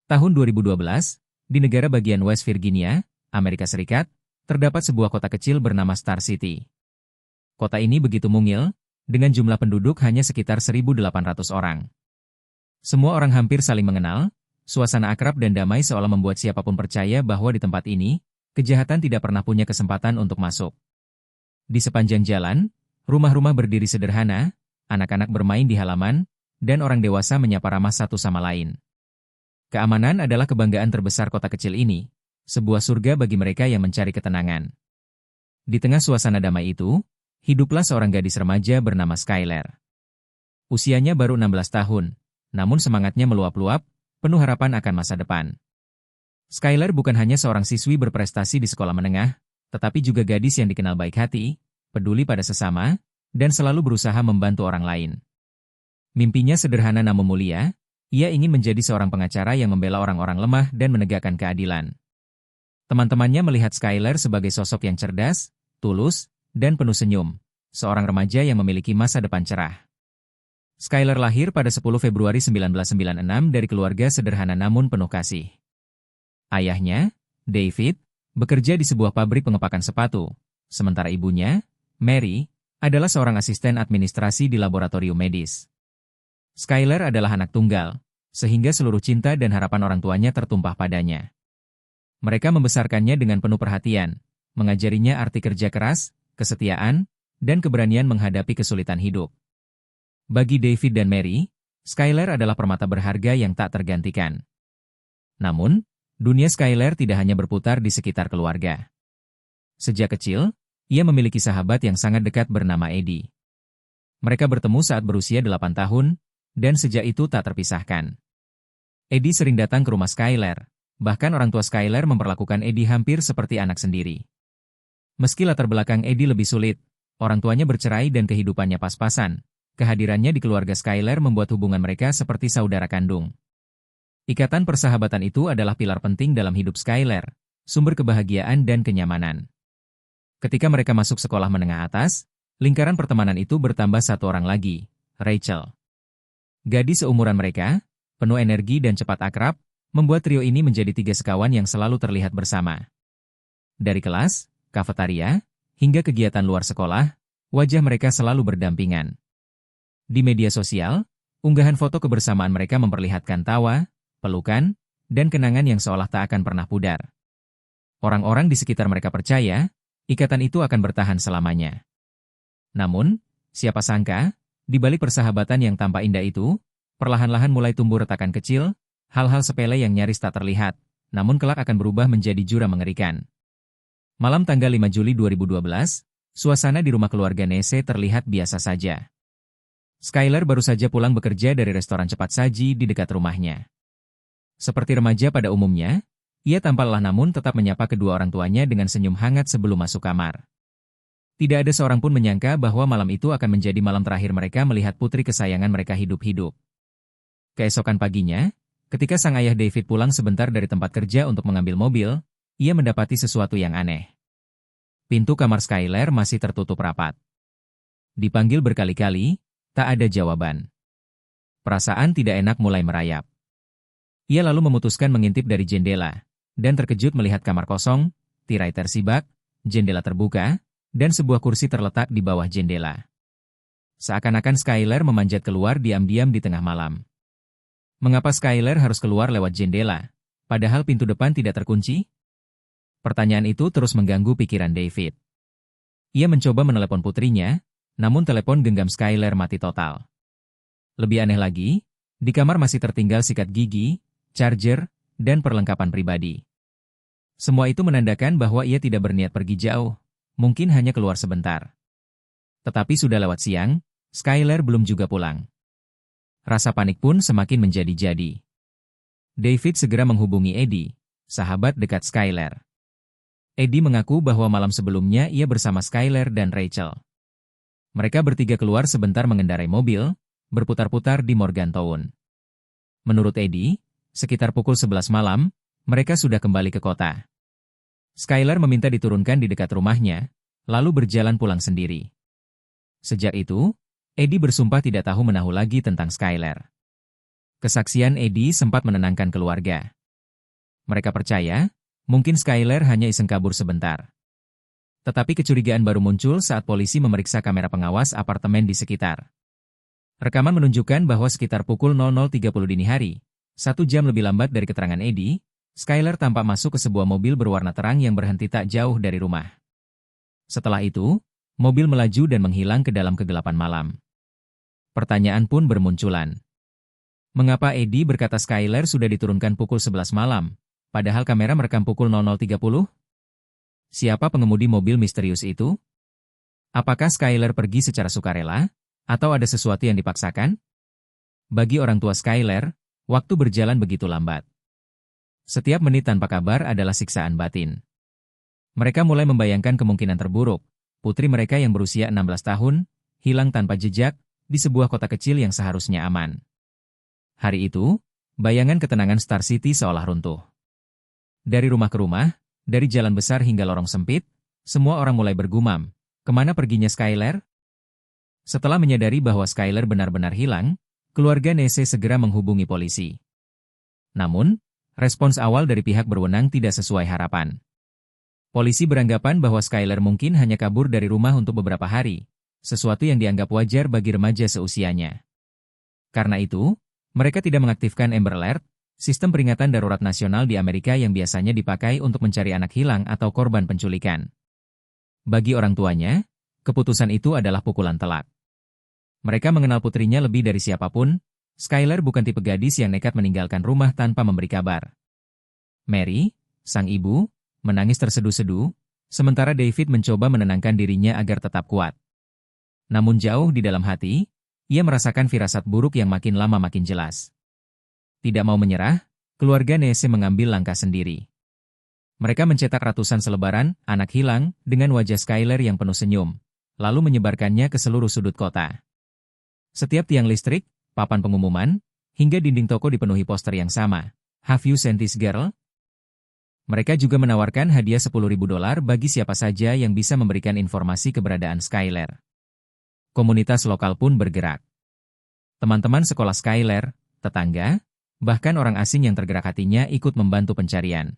Tahun 2012, di negara bagian West Virginia, Amerika Serikat, terdapat sebuah kota kecil bernama Star City. Kota ini begitu mungil, dengan jumlah penduduk hanya sekitar 1.800 orang. Semua orang hampir saling mengenal, suasana akrab dan damai seolah membuat siapapun percaya bahwa di tempat ini, kejahatan tidak pernah punya kesempatan untuk masuk. Di sepanjang jalan, rumah-rumah berdiri sederhana, anak-anak bermain di halaman, dan orang dewasa menyapa ramah satu sama lain. Keamanan adalah kebanggaan terbesar kota kecil ini, sebuah surga bagi mereka yang mencari ketenangan. Di tengah suasana damai itu, hiduplah seorang gadis remaja bernama Skyler. Usianya baru 16 tahun, namun semangatnya meluap-luap, penuh harapan akan masa depan. Skyler bukan hanya seorang siswi berprestasi di sekolah menengah, tetapi juga gadis yang dikenal baik hati, peduli pada sesama, dan selalu berusaha membantu orang lain. Mimpinya sederhana namun mulia, ia ingin menjadi seorang pengacara yang membela orang-orang lemah dan menegakkan keadilan. Teman-temannya melihat Skyler sebagai sosok yang cerdas, tulus, dan penuh senyum, seorang remaja yang memiliki masa depan cerah. Skyler lahir pada 10 Februari 1996 dari keluarga sederhana namun penuh kasih. Ayahnya, David, bekerja di sebuah pabrik pengepakan sepatu, sementara ibunya, Mary, adalah seorang asisten administrasi di laboratorium medis. Skyler adalah anak tunggal, sehingga seluruh cinta dan harapan orang tuanya tertumpah padanya. Mereka membesarkannya dengan penuh perhatian, mengajarinya arti kerja keras, kesetiaan, dan keberanian menghadapi kesulitan hidup. Bagi David dan Mary, Skyler adalah permata berharga yang tak tergantikan. Namun, dunia Skyler tidak hanya berputar di sekitar keluarga. Sejak kecil, ia memiliki sahabat yang sangat dekat bernama Eddie. Mereka bertemu saat berusia 8 tahun, dan sejak itu tak terpisahkan. Eddie sering datang ke rumah Skyler, bahkan orang tua Skyler memperlakukan Eddie hampir seperti anak sendiri. Meski latar belakang Eddie lebih sulit, orang tuanya bercerai dan kehidupannya pas-pasan, kehadirannya di keluarga Skyler membuat hubungan mereka seperti saudara kandung. Ikatan persahabatan itu adalah pilar penting dalam hidup Skyler, sumber kebahagiaan dan kenyamanan. Ketika mereka masuk sekolah menengah atas, lingkaran pertemanan itu bertambah satu orang lagi, Rachel. Gadis seumuran mereka, penuh energi dan cepat akrab, membuat trio ini menjadi 3 sekawan yang selalu terlihat bersama. Dari kelas, kafetaria, hingga kegiatan luar sekolah, wajah mereka selalu berdampingan. Di media sosial, unggahan foto kebersamaan mereka memperlihatkan tawa, pelukan, dan kenangan yang seolah tak akan pernah pudar. Orang-orang di sekitar mereka percaya, ikatan itu akan bertahan selamanya. Namun, siapa sangka, di balik persahabatan yang tampak indah itu, perlahan-lahan mulai tumbuh retakan kecil, hal-hal sepele yang nyaris tak terlihat, namun kelak akan berubah menjadi jurang mengerikan. Malam tanggal 5 Juli 2012, suasana di rumah keluarga Nese terlihat biasa saja. Skyler baru saja pulang bekerja dari restoran cepat saji di dekat rumahnya. Seperti remaja pada umumnya, ia tampak lelah namun tetap menyapa kedua orang tuanya dengan senyum hangat sebelum masuk kamar. Tidak ada seorang pun menyangka bahwa malam itu akan menjadi malam terakhir mereka melihat putri kesayangan mereka hidup-hidup. Keesokan paginya, ketika sang ayah David pulang sebentar dari tempat kerja untuk mengambil mobil, ia mendapati sesuatu yang aneh. Pintu kamar Skyler masih tertutup rapat. Dipanggil berkali-kali, tak ada jawaban. Perasaan tidak enak mulai merayap. Ia lalu memutuskan mengintip dari jendela, dan terkejut melihat kamar kosong, tirai tersibak, jendela terbuka, dan sebuah kursi terletak di bawah jendela. Seakan-akan Skyler memanjat keluar diam-diam di tengah malam. Mengapa Skyler harus keluar lewat jendela, padahal pintu depan tidak terkunci? Pertanyaan itu terus mengganggu pikiran David. Ia mencoba menelepon putrinya, namun telepon genggam Skyler mati total. Lebih aneh lagi, di kamar masih tertinggal sikat gigi, charger, dan perlengkapan pribadi. Semua itu menandakan bahwa ia tidak berniat pergi jauh, mungkin hanya keluar sebentar. Tetapi sudah lewat siang, Skyler belum juga pulang. Rasa panik pun semakin menjadi-jadi. David segera menghubungi Eddie, sahabat dekat Skyler. Eddie mengaku bahwa malam sebelumnya ia bersama Skyler dan Rachel. Mereka bertiga keluar sebentar mengendarai mobil, berputar-putar di Morgantown. Menurut Eddie, sekitar pukul 11 malam, mereka sudah kembali ke kota. Skyler meminta diturunkan di dekat rumahnya, lalu berjalan pulang sendiri. Sejak itu, Eddie bersumpah tidak tahu menahu lagi tentang Skyler. Kesaksian Eddie sempat menenangkan keluarga. Mereka percaya, mungkin Skyler hanya iseng kabur sebentar. Tetapi kecurigaan baru muncul saat polisi memeriksa kamera pengawas apartemen di sekitar. Rekaman menunjukkan bahwa sekitar pukul 00.30 dini hari, 1 jam lebih lambat dari keterangan Eddie, Skyler tampak masuk ke sebuah mobil berwarna terang yang berhenti tak jauh dari rumah. Setelah itu, mobil melaju dan menghilang ke dalam kegelapan malam. Pertanyaan pun bermunculan. Mengapa Eddie berkata Skyler sudah diturunkan pukul 11 malam, padahal kamera merekam pukul 00.30? Siapa pengemudi mobil misterius itu? Apakah Skyler pergi secara sukarela, atau ada sesuatu yang dipaksakan? Bagi orang tua Skyler, waktu berjalan begitu lambat. Setiap menit tanpa kabar adalah siksaan batin. Mereka mulai membayangkan kemungkinan terburuk, putri mereka yang berusia 16 tahun, hilang tanpa jejak, di sebuah kota kecil yang seharusnya aman. Hari itu, bayangan ketenangan Star City seolah runtuh. Dari rumah ke rumah, dari jalan besar hingga lorong sempit, semua orang mulai bergumam, kemana perginya Skyler? Setelah menyadari bahwa Skyler benar-benar hilang, keluarga Nese segera menghubungi polisi. Namun, respons awal dari pihak berwenang tidak sesuai harapan. Polisi beranggapan bahwa Skyler mungkin hanya kabur dari rumah untuk beberapa hari, sesuatu yang dianggap wajar bagi remaja seusianya. Karena itu, mereka tidak mengaktifkan Amber Alert, sistem peringatan darurat nasional di Amerika yang biasanya dipakai untuk mencari anak hilang atau korban penculikan. Bagi orang tuanya, keputusan itu adalah pukulan telak. Mereka mengenal putrinya lebih dari siapapun. Skyler bukan tipe gadis yang nekat meninggalkan rumah tanpa memberi kabar. Mary, sang ibu, menangis terseduh-seduh, sementara David mencoba menenangkan dirinya agar tetap kuat. Namun jauh di dalam hati, ia merasakan firasat buruk yang makin lama makin jelas. Tidak mau menyerah, keluarga Nese mengambil langkah sendiri. Mereka mencetak ratusan selebaran anak hilang dengan wajah Skyler yang penuh senyum, lalu menyebarkannya ke seluruh sudut kota. Setiap tiang listrik, papan pengumuman, hingga dinding toko dipenuhi poster yang sama. Have you seen this girl? Mereka juga menawarkan hadiah $10.000 bagi siapa saja yang bisa memberikan informasi keberadaan Skyler. Komunitas lokal pun bergerak. Teman-teman sekolah Skyler, tetangga, bahkan orang asing yang tergerak hatinya ikut membantu pencarian.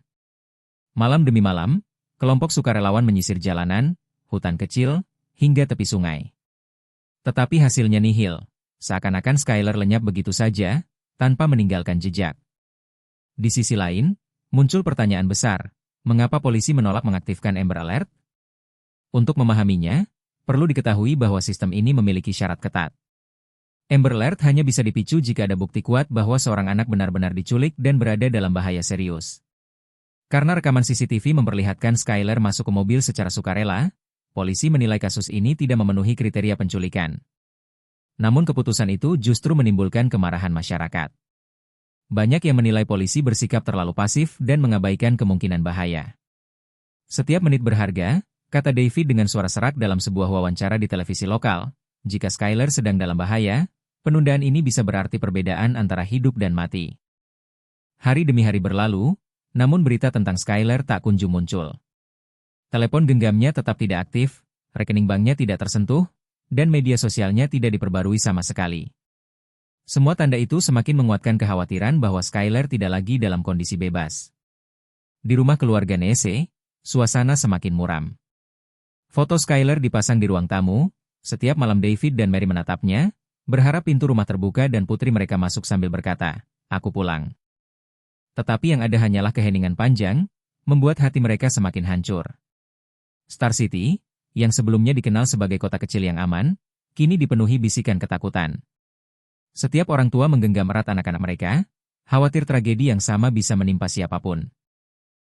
Malam demi malam, kelompok sukarelawan menyisir jalanan, hutan kecil, hingga tepi sungai. Tetapi hasilnya nihil, seakan-akan Skyler lenyap begitu saja, tanpa meninggalkan jejak. Di sisi lain, muncul pertanyaan besar, mengapa polisi menolak mengaktifkan Amber Alert? Untuk memahaminya, perlu diketahui bahwa sistem ini memiliki syarat ketat. Amber Alert hanya bisa dipicu jika ada bukti kuat bahwa seorang anak benar-benar diculik dan berada dalam bahaya serius. Karena rekaman CCTV memperlihatkan Skyler masuk ke mobil secara sukarela, polisi menilai kasus ini tidak memenuhi kriteria penculikan. Namun keputusan itu justru menimbulkan kemarahan masyarakat. Banyak yang menilai polisi bersikap terlalu pasif dan mengabaikan kemungkinan bahaya. Setiap menit berharga, kata David dengan suara serak dalam sebuah wawancara di televisi lokal. Jika Skyler sedang dalam bahaya, penundaan ini bisa berarti perbedaan antara hidup dan mati. Hari demi hari berlalu, namun berita tentang Skyler tak kunjung muncul. Telepon genggamnya tetap tidak aktif, rekening banknya tidak tersentuh, dan media sosialnya tidak diperbarui sama sekali. Semua tanda itu semakin menguatkan kekhawatiran bahwa Skyler tidak lagi dalam kondisi bebas. Di rumah keluarga Nese, suasana semakin muram. Foto Skyler dipasang di ruang tamu, setiap malam David dan Mary menatapnya, berharap pintu rumah terbuka dan putri mereka masuk sambil berkata, "Aku pulang." Tetapi yang ada hanyalah keheningan panjang, membuat hati mereka semakin hancur. Star City, yang sebelumnya dikenal sebagai kota kecil yang aman, kini dipenuhi bisikan ketakutan. Setiap orang tua menggenggam erat anak-anak mereka, khawatir tragedi yang sama bisa menimpa siapapun.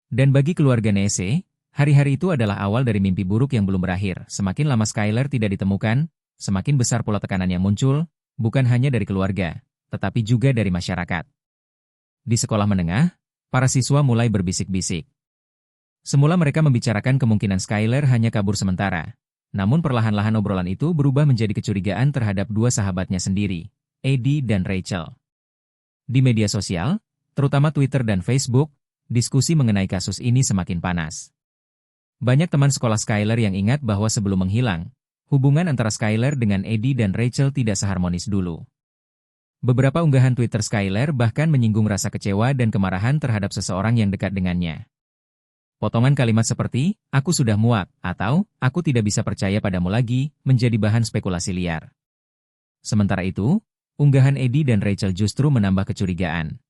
Dan bagi keluarga Nese, hari-hari itu adalah awal dari mimpi buruk yang belum berakhir. Semakin lama Skyler tidak ditemukan, semakin besar pula tekanan yang muncul, bukan hanya dari keluarga, tetapi juga dari masyarakat. Di sekolah menengah, para siswa mulai berbisik-bisik. Semula mereka membicarakan kemungkinan Skyler hanya kabur sementara. Namun perlahan-lahan obrolan itu berubah menjadi kecurigaan terhadap dua sahabatnya sendiri, Eddie dan Rachel. Di media sosial, terutama Twitter dan Facebook, diskusi mengenai kasus ini semakin panas. Banyak teman sekolah Skyler yang ingat bahwa sebelum menghilang, hubungan antara Skyler dengan Eddie dan Rachel tidak seharmonis dulu. Beberapa unggahan Twitter Skyler bahkan menyinggung rasa kecewa dan kemarahan terhadap seseorang yang dekat dengannya. Potongan kalimat seperti, "Aku sudah muak," atau "Aku tidak bisa percaya padamu lagi," menjadi bahan spekulasi liar. Sementara itu, unggahan Eddie dan Rachel justru menambah kecurigaan.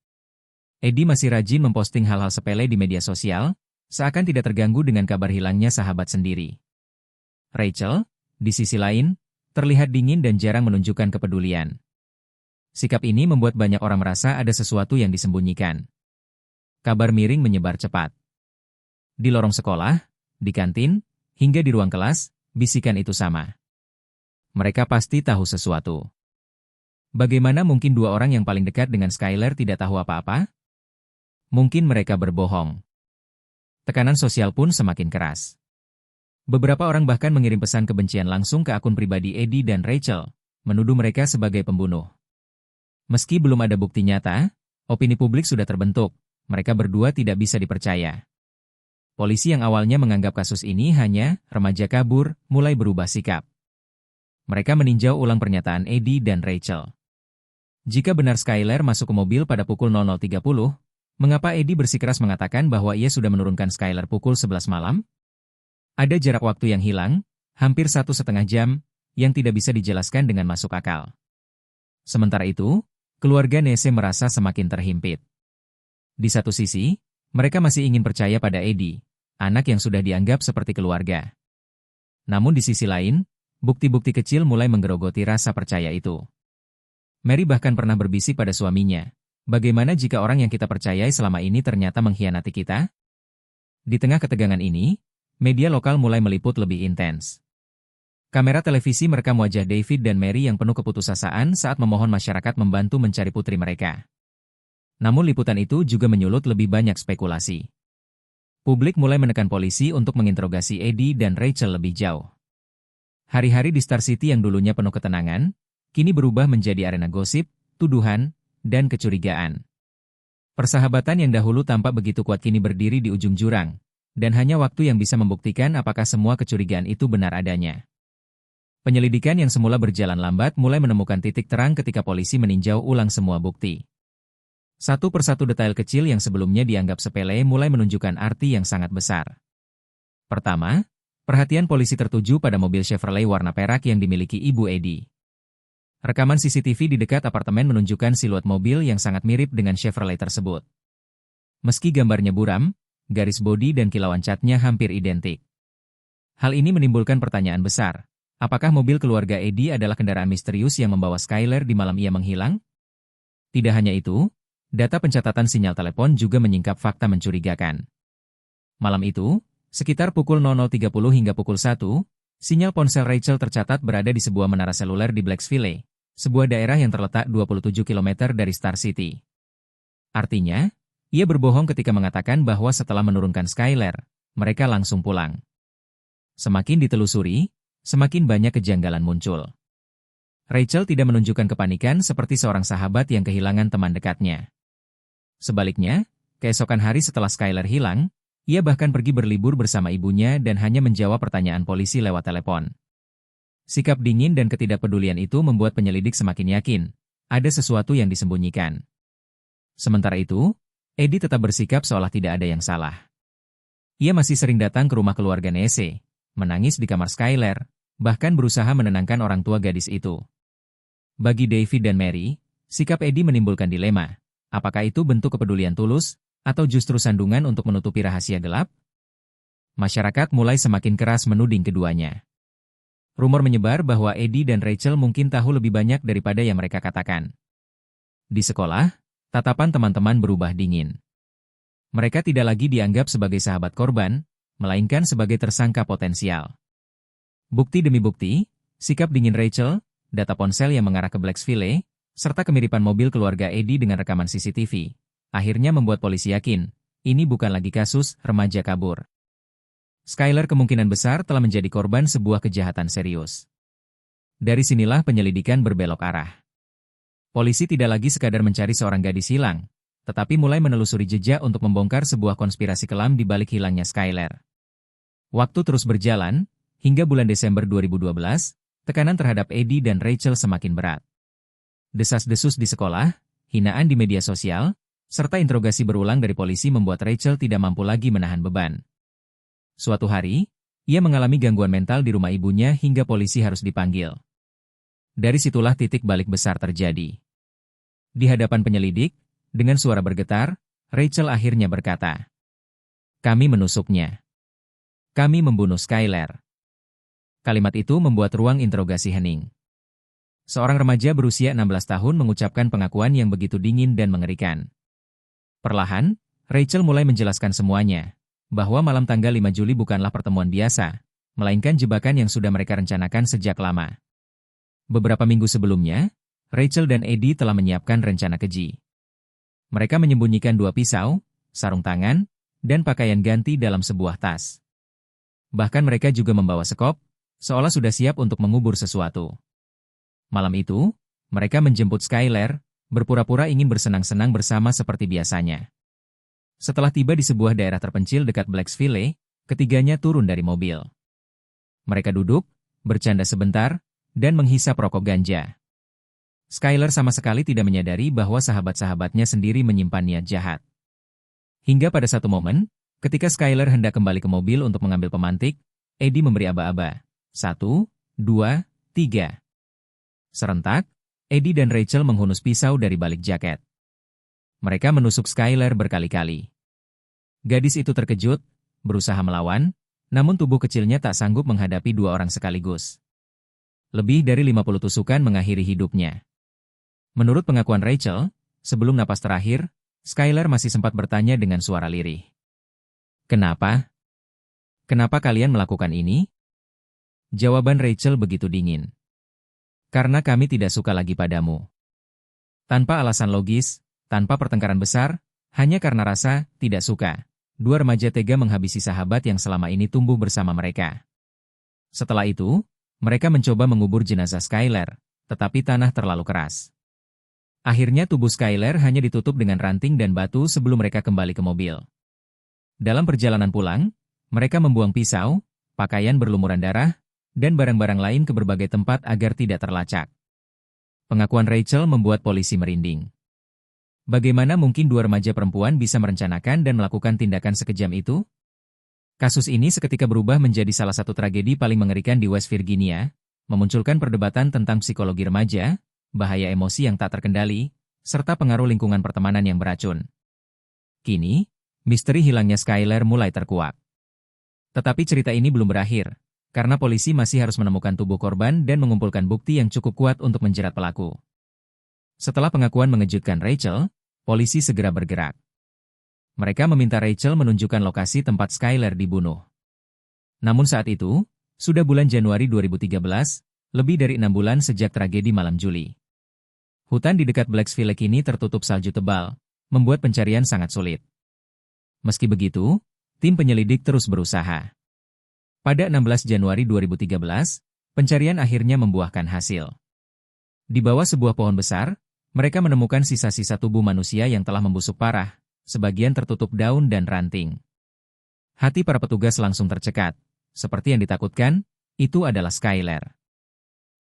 Eddie masih rajin memposting hal-hal sepele di media sosial, seakan tidak terganggu dengan kabar hilangnya sahabat sendiri. Rachel, di sisi lain, terlihat dingin dan jarang menunjukkan kepedulian. Sikap ini membuat banyak orang merasa ada sesuatu yang disembunyikan. Kabar miring menyebar cepat. Di lorong sekolah, di kantin, hingga di ruang kelas, bisikan itu sama. Mereka pasti tahu sesuatu. Bagaimana mungkin dua orang yang paling dekat dengan Skyler tidak tahu apa-apa? Mungkin mereka berbohong. Tekanan sosial pun semakin keras. Beberapa orang bahkan mengirim pesan kebencian langsung ke akun pribadi Eddie dan Rachel, menuduh mereka sebagai pembunuh. Meski belum ada bukti nyata, opini publik sudah terbentuk, mereka berdua tidak bisa dipercaya. Polisi yang awalnya menganggap kasus ini hanya remaja kabur, mulai berubah sikap. Mereka meninjau ulang pernyataan Eddie dan Rachel. Jika benar Skyler masuk ke mobil pada pukul 00.30, mengapa Eddie bersikeras mengatakan bahwa ia sudah menurunkan Skyler pukul 11 malam? Ada jarak waktu yang hilang, hampir 1,5 jam, yang tidak bisa dijelaskan dengan masuk akal. Sementara itu, keluarga Nese merasa semakin terhimpit. Di satu sisi, mereka masih ingin percaya pada Eddie, anak yang sudah dianggap seperti keluarga. Namun di sisi lain, bukti-bukti kecil mulai menggerogoti rasa percaya itu. Mary bahkan pernah berbisik pada suaminya, bagaimana jika orang yang kita percayai selama ini ternyata mengkhianati kita? Di tengah ketegangan ini, media lokal mulai meliput lebih intens. Kamera televisi merekam wajah David dan Mary yang penuh keputusasaan saat memohon masyarakat membantu mencari putri mereka. Namun liputan itu juga menyulut lebih banyak spekulasi. Publik mulai menekan polisi untuk menginterogasi Eddie dan Rachel lebih jauh. Hari-hari di Star City yang dulunya penuh ketenangan, kini berubah menjadi arena gosip, tuduhan, dan kecurigaan. Persahabatan yang dahulu tampak begitu kuat kini berdiri di ujung jurang, dan hanya waktu yang bisa membuktikan apakah semua kecurigaan itu benar adanya. Penyelidikan yang semula berjalan lambat mulai menemukan titik terang ketika polisi meninjau ulang semua bukti. Satu persatu detail kecil yang sebelumnya dianggap sepele mulai menunjukkan arti yang sangat besar. Pertama, perhatian polisi tertuju pada mobil Chevrolet warna perak yang dimiliki ibu Eddie. Rekaman CCTV di dekat apartemen menunjukkan siluet mobil yang sangat mirip dengan Chevrolet tersebut. Meski gambarnya buram, garis bodi dan kilauan catnya hampir identik. Hal ini menimbulkan pertanyaan besar. Apakah mobil keluarga Eddie adalah kendaraan misterius yang membawa Skyler di malam ia menghilang? Tidak hanya itu, data pencatatan sinyal telepon juga menyingkap fakta mencurigakan. Malam itu, sekitar pukul 00.30 hingga pukul 1, sinyal ponsel Rachel tercatat berada di sebuah menara seluler di Blacksville, sebuah daerah yang terletak 27 km dari Star City. Artinya, ia berbohong ketika mengatakan bahwa setelah menurunkan Skyler, mereka langsung pulang. Semakin ditelusuri, semakin banyak kejanggalan muncul. Rachel tidak menunjukkan kepanikan seperti seorang sahabat yang kehilangan teman dekatnya. Sebaliknya, keesokan hari setelah Skyler hilang, ia bahkan pergi berlibur bersama ibunya dan hanya menjawab pertanyaan polisi lewat telepon. Sikap dingin dan ketidakpedulian itu membuat penyelidik semakin yakin, ada sesuatu yang disembunyikan. Sementara itu, Eddie tetap bersikap seolah tidak ada yang salah. Ia masih sering datang ke rumah keluarga Nese, menangis di kamar Skyler, bahkan berusaha menenangkan orang tua gadis itu. Bagi David dan Mary, sikap Eddie menimbulkan dilema. Apakah itu bentuk kepedulian tulus, atau justru sandungan untuk menutupi rahasia gelap? Masyarakat mulai semakin keras menuding keduanya. Rumor menyebar bahwa Eddie dan Rachel mungkin tahu lebih banyak daripada yang mereka katakan. Di sekolah, tatapan teman-teman berubah dingin. Mereka tidak lagi dianggap sebagai sahabat korban, melainkan sebagai tersangka potensial. Bukti demi bukti, sikap dingin Rachel, data ponsel yang mengarah ke Blacksville, serta kemiripan mobil keluarga Eddie dengan rekaman CCTV, akhirnya membuat polisi yakin, ini bukan lagi kasus remaja kabur. Skyler kemungkinan besar telah menjadi korban sebuah kejahatan serius. Dari sinilah penyelidikan berbelok arah. Polisi tidak lagi sekadar mencari seorang gadis hilang, tetapi mulai menelusuri jejak untuk membongkar sebuah konspirasi kelam di balik hilangnya Skyler. Waktu terus berjalan, hingga bulan Desember 2012, tekanan terhadap Eddie dan Rachel semakin berat. Desas-desus di sekolah, hinaan di media sosial, serta interogasi berulang dari polisi membuat Rachel tidak mampu lagi menahan beban. Suatu hari, ia mengalami gangguan mental di rumah ibunya hingga polisi harus dipanggil. Dari situlah titik balik besar terjadi. Di hadapan penyelidik, dengan suara bergetar, Rachel akhirnya berkata, "Kami menusuknya. Kami membunuh Skyler." Kalimat itu membuat ruang interogasi hening. Seorang remaja berusia 16 tahun mengucapkan pengakuan yang begitu dingin dan mengerikan. Perlahan, Rachel mulai menjelaskan semuanya, bahwa malam tanggal 5 Juli bukanlah pertemuan biasa, melainkan jebakan yang sudah mereka rencanakan sejak lama. Beberapa minggu sebelumnya, Rachel dan Eddie telah menyiapkan rencana keji. Mereka menyembunyikan 2 pisau, sarung tangan, dan pakaian ganti dalam sebuah tas. Bahkan mereka juga membawa sekop, seolah sudah siap untuk mengubur sesuatu. Malam itu, mereka menjemput Skyler, berpura-pura ingin bersenang-senang bersama seperti biasanya. Setelah tiba di sebuah daerah terpencil dekat Blacksville, ketiganya turun dari mobil. Mereka duduk, bercanda sebentar, dan menghisap rokok ganja. Skyler sama sekali tidak menyadari bahwa sahabat-sahabatnya sendiri menyimpan niat jahat. Hingga pada satu momen, ketika Skyler hendak kembali ke mobil untuk mengambil pemantik, Eddie memberi aba-aba. 1, 2, 3. Serentak, Eddie dan Rachel menghunus pisau dari balik jaket. Mereka menusuk Skyler berkali-kali. Gadis itu terkejut, berusaha melawan, namun tubuh kecilnya tak sanggup menghadapi 2 orang sekaligus. Lebih dari 50 tusukan mengakhiri hidupnya. Menurut pengakuan Rachel, sebelum napas terakhir, Skyler masih sempat bertanya dengan suara lirih. "Kenapa? Kenapa kalian melakukan ini?" Jawaban Rachel begitu dingin. "Karena kami tidak suka lagi padamu." Tanpa alasan logis, tanpa pertengkaran besar, hanya karena rasa tidak suka, 2 remaja tega menghabisi sahabat yang selama ini tumbuh bersama mereka. Setelah itu, mereka mencoba mengubur jenazah Skyler, tetapi tanah terlalu keras. Akhirnya tubuh Skyler hanya ditutup dengan ranting dan batu sebelum mereka kembali ke mobil. Dalam perjalanan pulang, mereka membuang pisau, pakaian berlumuran darah, dan barang-barang lain ke berbagai tempat agar tidak terlacak. Pengakuan Rachel membuat polisi merinding. Bagaimana mungkin 2 remaja perempuan bisa merencanakan dan melakukan tindakan sekejam itu? Kasus ini seketika berubah menjadi salah satu tragedi paling mengerikan di West Virginia, memunculkan perdebatan tentang psikologi remaja, bahaya emosi yang tak terkendali, serta pengaruh lingkungan pertemanan yang beracun. Kini, misteri hilangnya Skyler mulai terkuak. Tetapi cerita ini belum berakhir, karena polisi masih harus menemukan tubuh korban dan mengumpulkan bukti yang cukup kuat untuk menjerat pelaku. Setelah pengakuan mengejutkan Rachel, polisi segera bergerak. Mereka meminta Rachel menunjukkan lokasi tempat Skyler dibunuh. Namun saat itu, sudah bulan Januari 2013, lebih dari 6 bulan sejak tragedi malam Juli. Hutan di dekat Blacksville kini tertutup salju tebal, membuat pencarian sangat sulit. Meski begitu, tim penyelidik terus berusaha. Pada 16 Januari 2013, pencarian akhirnya membuahkan hasil. Di bawah sebuah pohon besar, mereka menemukan sisa-sisa tubuh manusia yang telah membusuk parah, sebagian tertutup daun dan ranting. Hati para petugas langsung tercekat. Seperti yang ditakutkan, itu adalah Skyler.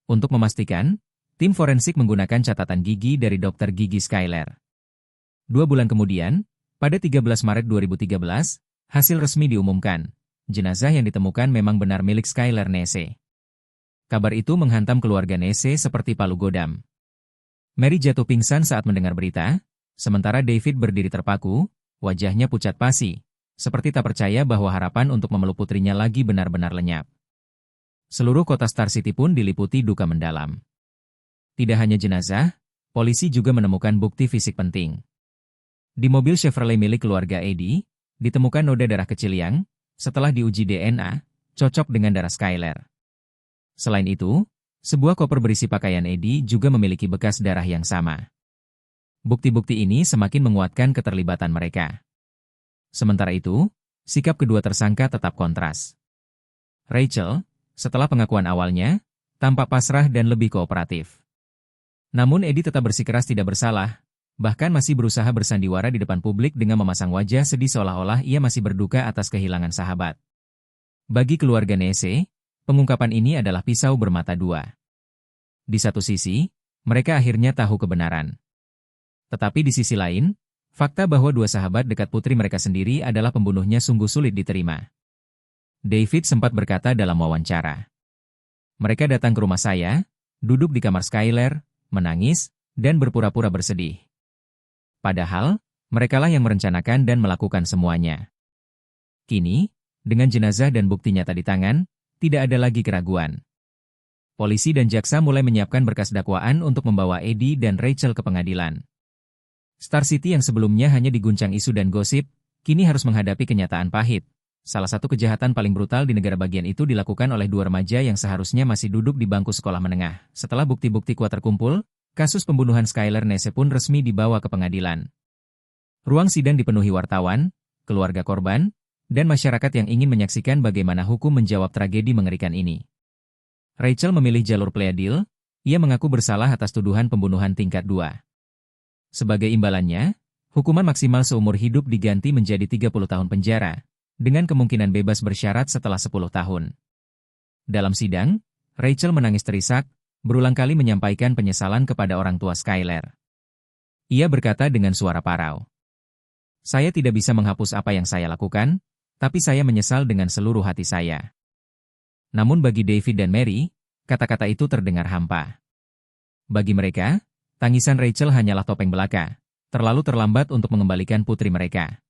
Untuk memastikan, tim forensik menggunakan catatan gigi dari dokter gigi Skyler. 2 bulan kemudian, pada 13 Maret 2013, hasil resmi diumumkan. Jenazah yang ditemukan memang benar milik Skyler Nese. Kabar itu menghantam keluarga Nese seperti palu godam. Mary jatuh pingsan saat mendengar berita, sementara David berdiri terpaku, wajahnya pucat pasi, seperti tak percaya bahwa harapan untuk memeluk putrinya lagi benar-benar lenyap. Seluruh kota Star City pun diliputi duka mendalam. Tidak hanya jenazah, polisi juga menemukan bukti fisik penting. Di mobil Chevrolet milik keluarga Eddie, ditemukan noda darah kecil yang, setelah diuji DNA, cocok dengan darah Skyler. Selain itu, sebuah koper berisi pakaian Eddie juga memiliki bekas darah yang sama. Bukti-bukti ini semakin menguatkan keterlibatan mereka. Sementara itu, sikap kedua tersangka tetap kontras. Rachel, setelah pengakuan awalnya, tampak pasrah dan lebih kooperatif. Namun Eddie tetap bersikeras tidak bersalah, bahkan masih berusaha bersandiwara di depan publik dengan memasang wajah sedih seolah-olah ia masih berduka atas kehilangan sahabat. Bagi keluarga Nese, pengungkapan ini adalah pisau bermata dua. Di satu sisi, mereka akhirnya tahu kebenaran. Tetapi di sisi lain, fakta bahwa dua sahabat dekat putri mereka sendiri adalah pembunuhnya sungguh sulit diterima. David sempat berkata dalam wawancara. Mereka datang ke rumah saya, duduk di kamar Skyler, menangis, dan berpura-pura bersedih. Padahal, merekalah yang merencanakan dan melakukan semuanya. Kini, dengan jenazah dan bukti nyata di tangan, tidak ada lagi keraguan. Polisi dan jaksa mulai menyiapkan berkas dakwaan untuk membawa Eddie dan Rachel ke pengadilan. Star City yang sebelumnya hanya diguncang isu dan gosip, kini harus menghadapi kenyataan pahit. Salah satu kejahatan paling brutal di negara bagian itu dilakukan oleh dua remaja yang seharusnya masih duduk di bangku sekolah menengah. Setelah bukti-bukti kuat terkumpul, kasus pembunuhan Skyler Nese pun resmi dibawa ke pengadilan. Ruang sidang dipenuhi wartawan, keluarga korban, dan masyarakat yang ingin menyaksikan bagaimana hukum menjawab tragedi mengerikan ini. Rachel memilih jalur plea deal, ia mengaku bersalah atas tuduhan pembunuhan tingkat 2. Sebagai imbalannya, hukuman maksimal seumur hidup diganti menjadi 30 tahun penjara, dengan kemungkinan bebas bersyarat setelah 10 tahun. Dalam sidang, Rachel menangis terisak, berulang kali menyampaikan penyesalan kepada orang tua Skyler. Ia berkata dengan suara parau, "Saya tidak bisa menghapus apa yang saya lakukan, tapi saya menyesal dengan seluruh hati saya." Namun bagi David dan Mary, kata-kata itu terdengar hampa. Bagi mereka, tangisan Rachel hanyalah topeng belaka, terlalu terlambat untuk mengembalikan putri mereka.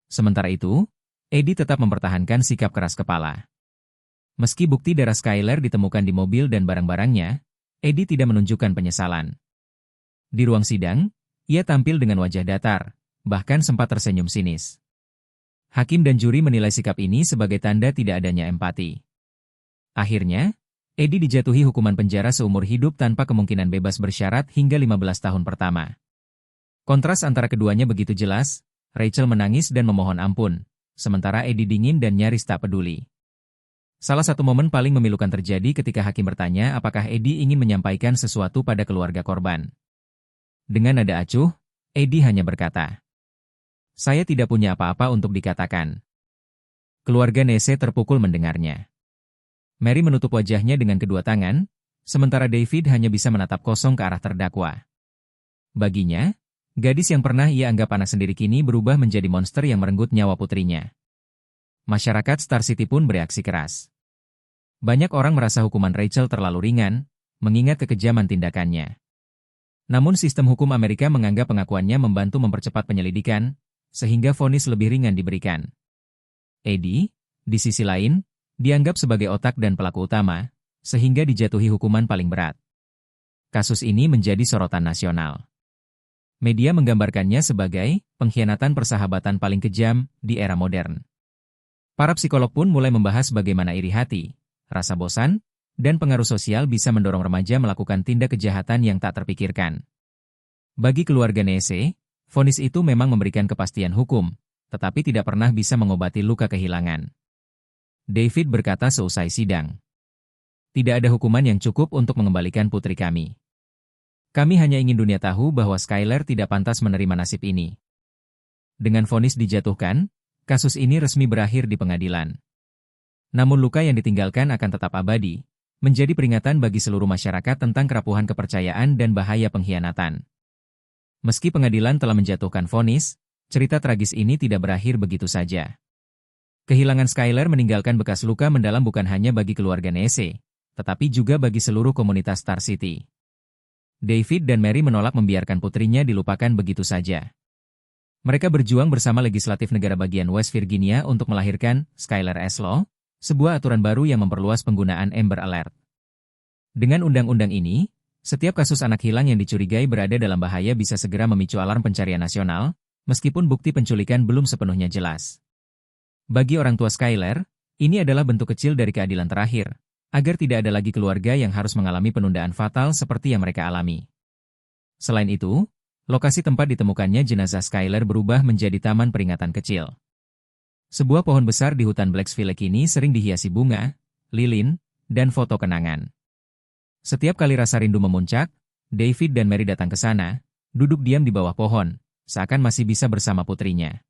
Sementara itu, Eddie tetap mempertahankan sikap keras kepala. Meski bukti darah Skyler ditemukan di mobil dan barang-barangnya, Eddie tidak menunjukkan penyesalan. Di ruang sidang, ia tampil dengan wajah datar, bahkan sempat tersenyum sinis. Hakim dan juri menilai sikap ini sebagai tanda tidak adanya empati. Akhirnya, Eddie dijatuhi hukuman penjara seumur hidup tanpa kemungkinan bebas bersyarat hingga 15 tahun pertama. Kontras antara keduanya begitu jelas, Rachel menangis dan memohon ampun, sementara Eddie dingin dan nyaris tak peduli. Salah satu momen paling memilukan terjadi ketika hakim bertanya apakah Eddie ingin menyampaikan sesuatu pada keluarga korban. Dengan nada acuh, Eddie hanya berkata, "Saya tidak punya apa-apa untuk dikatakan." Keluarga Nese terpukul mendengarnya. Mary menutup wajahnya dengan kedua tangan, sementara David hanya bisa menatap kosong ke arah terdakwa. Baginya, gadis yang pernah ia anggap anak sendiri kini berubah menjadi monster yang merenggut nyawa putrinya. Masyarakat Star City pun bereaksi keras. Banyak orang merasa hukuman Rachel terlalu ringan, mengingat kekejaman tindakannya. Namun sistem hukum Amerika menganggap pengakuannya membantu mempercepat penyelidikan, sehingga vonis lebih ringan diberikan. Eddie, di sisi lain, dianggap sebagai otak dan pelaku utama, sehingga dijatuhi hukuman paling berat. Kasus ini menjadi sorotan nasional. Media menggambarkannya sebagai pengkhianatan persahabatan paling kejam di era modern. Para psikolog pun mulai membahas bagaimana iri hati, rasa bosan, dan pengaruh sosial bisa mendorong remaja melakukan tindak kejahatan yang tak terpikirkan. Bagi keluarga Nese, vonis itu memang memberikan kepastian hukum, tetapi tidak pernah bisa mengobati luka kehilangan. David berkata seusai sidang, "Tidak ada hukuman yang cukup untuk mengembalikan putri kami. Kami hanya ingin dunia tahu bahwa Skyler tidak pantas menerima nasib ini." Dengan vonis dijatuhkan, kasus ini resmi berakhir di pengadilan. Namun luka yang ditinggalkan akan tetap abadi, menjadi peringatan bagi seluruh masyarakat tentang kerapuhan kepercayaan dan bahaya pengkhianatan. Meski pengadilan telah menjatuhkan vonis, cerita tragis ini tidak berakhir begitu saja. Kehilangan Skyler meninggalkan bekas luka mendalam bukan hanya bagi keluarga Nese, tetapi juga bagi seluruh komunitas Star City. David dan Mary menolak membiarkan putrinya dilupakan begitu saja. Mereka berjuang bersama legislatif negara bagian West Virginia untuk melahirkan Skyler S. Law, sebuah aturan baru yang memperluas penggunaan Amber Alert. Dengan undang-undang ini, setiap kasus anak hilang yang dicurigai berada dalam bahaya bisa segera memicu alarm pencarian nasional, meskipun bukti penculikan belum sepenuhnya jelas. Bagi orang tua Skyler, ini adalah bentuk kecil dari keadilan terakhir, agar tidak ada lagi keluarga yang harus mengalami penundaan fatal seperti yang mereka alami. Selain itu, lokasi tempat ditemukannya jenazah Skyler berubah menjadi taman peringatan kecil. Sebuah pohon besar di hutan Blacksville kini sering dihiasi bunga, lilin, dan foto kenangan. Setiap kali rasa rindu memuncak, David dan Mary datang ke sana, duduk diam di bawah pohon, seakan masih bisa bersama putrinya.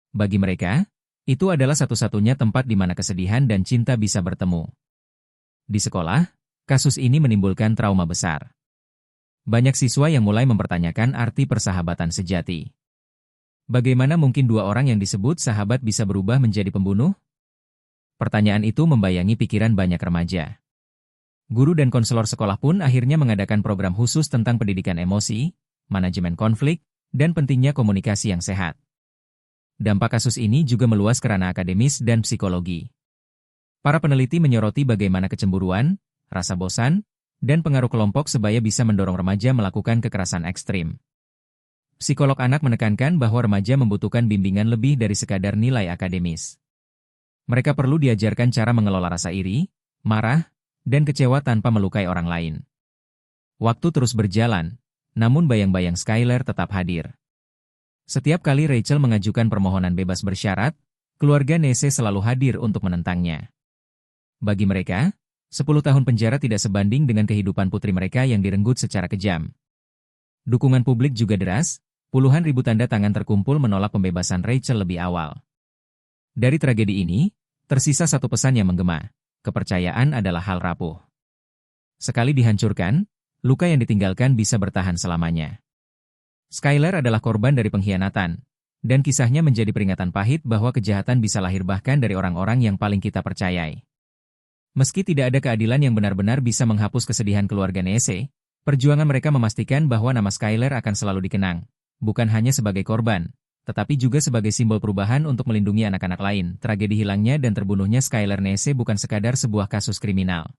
Bagi mereka, itu adalah satu-satunya tempat di mana kesedihan dan cinta bisa bertemu. Di sekolah, kasus ini menimbulkan trauma besar. Banyak siswa yang mulai mempertanyakan arti persahabatan sejati. Bagaimana mungkin dua orang yang disebut sahabat bisa berubah menjadi pembunuh? Pertanyaan itu membayangi pikiran banyak remaja. Guru dan konselor sekolah pun akhirnya mengadakan program khusus tentang pendidikan emosi, manajemen konflik, dan pentingnya komunikasi yang sehat. Dampak kasus ini juga meluas ke ranah akademis dan psikologi. Para peneliti menyoroti bagaimana kecemburuan, rasa bosan, dan pengaruh kelompok sebaya bisa mendorong remaja melakukan kekerasan ekstrim. Psikolog anak menekankan bahwa remaja membutuhkan bimbingan lebih dari sekadar nilai akademis. Mereka perlu diajarkan cara mengelola rasa iri, marah, dan kecewa tanpa melukai orang lain. Waktu terus berjalan, namun bayang-bayang Skyler tetap hadir. Setiap kali Rachel mengajukan permohonan bebas bersyarat, keluarga Nese selalu hadir untuk menentangnya. Bagi mereka, 10 tahun penjara tidak sebanding dengan kehidupan putri mereka yang direnggut secara kejam. Dukungan publik juga deras, puluhan ribu tanda tangan terkumpul menolak pembebasan Rachel lebih awal. Dari tragedi ini, tersisa satu pesan yang menggema. Kepercayaan adalah hal rapuh. Sekali dihancurkan, luka yang ditinggalkan bisa bertahan selamanya. Skyler adalah korban dari pengkhianatan, dan kisahnya menjadi peringatan pahit bahwa kejahatan bisa lahir bahkan dari orang-orang yang paling kita percayai. Meski tidak ada keadilan yang benar-benar bisa menghapus kesedihan keluarga Nese, perjuangan mereka memastikan bahwa nama Skyler akan selalu dikenang, bukan hanya sebagai korban, tetapi juga sebagai simbol perubahan untuk melindungi anak-anak lain. Tragedi hilangnya dan terbunuhnya Skyler Nese bukan sekadar sebuah kasus kriminal.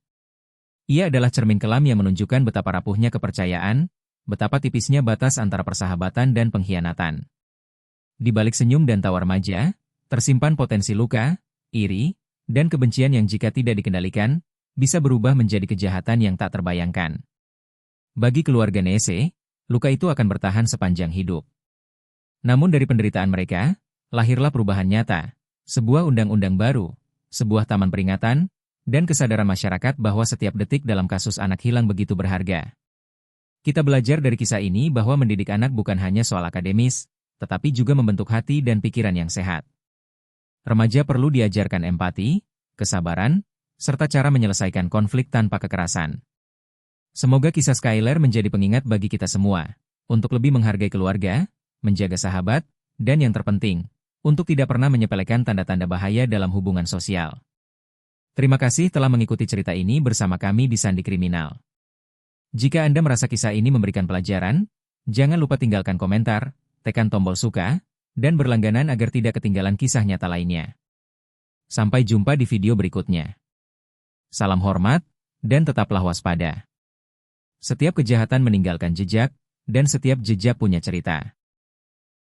Ia adalah cermin kelam yang menunjukkan betapa rapuhnya kepercayaan, betapa tipisnya batas antara persahabatan dan pengkhianatan. Di balik senyum dan tawa remaja, tersimpan potensi luka, iri, dan kebencian yang jika tidak dikendalikan, bisa berubah menjadi kejahatan yang tak terbayangkan. Bagi keluarga Nese, luka itu akan bertahan sepanjang hidup. Namun dari penderitaan mereka, lahirlah perubahan nyata, sebuah undang-undang baru, sebuah taman peringatan, dan kesadaran masyarakat bahwa setiap detik dalam kasus anak hilang begitu berharga. Kita belajar dari kisah ini bahwa mendidik anak bukan hanya soal akademis, tetapi juga membentuk hati dan pikiran yang sehat. Remaja perlu diajarkan empati, kesabaran, serta cara menyelesaikan konflik tanpa kekerasan. Semoga kisah Skyler menjadi pengingat bagi kita semua, untuk lebih menghargai keluarga, menjaga sahabat, dan yang terpenting, untuk tidak pernah menyepelekan tanda-tanda bahaya dalam hubungan sosial. Terima kasih telah mengikuti cerita ini bersama kami di Sandi Kriminal. Jika Anda merasa kisah ini memberikan pelajaran, jangan lupa tinggalkan komentar, tekan tombol suka, dan berlangganan agar tidak ketinggalan kisah nyata lainnya. Sampai jumpa di video berikutnya. Salam hormat, dan tetaplah waspada. Setiap kejahatan meninggalkan jejak, dan setiap jejak punya cerita.